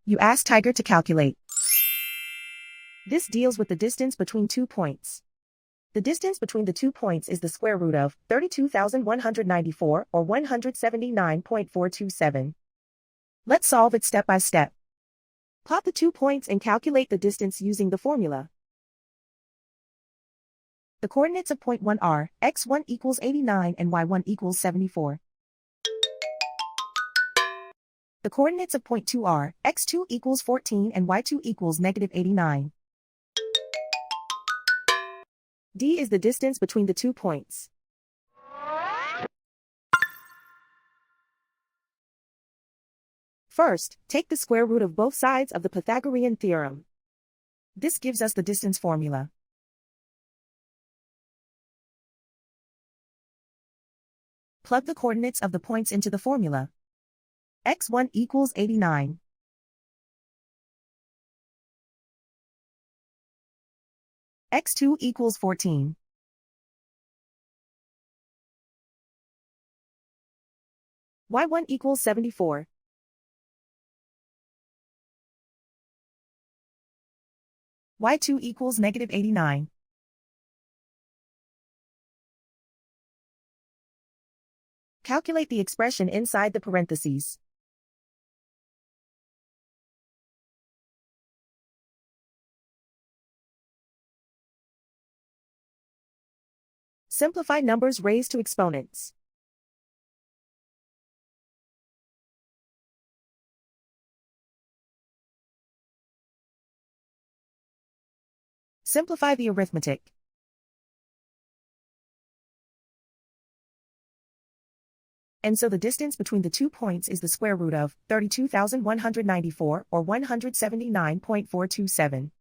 You ask Tiger to calculate. This deals with the distance between 2 points. The distance between the 2 points is the square root of 32,194 or 179.427. Let's solve it step by step. Plot the 2 points and calculate the distance using the formula. The coordinates of point 1 are x1 equals 89 and y1 equals 74. The coordinates of point 2 are x2 equals 14 and y2 equals negative 89. D is the distance between the 2 points. First, take the square root of both sides of the Pythagorean theorem. This gives us the distance formula. Plug the coordinates of the points into the formula. x1 equals 89. x2 equals 14. y1 equals 74. y2 equals negative 89. Calculate the expression inside the parentheses. Simplify numbers raised to exponents. Simplify the arithmetic. And so the distance between the 2 points is the square root of 32,194 or 179.427.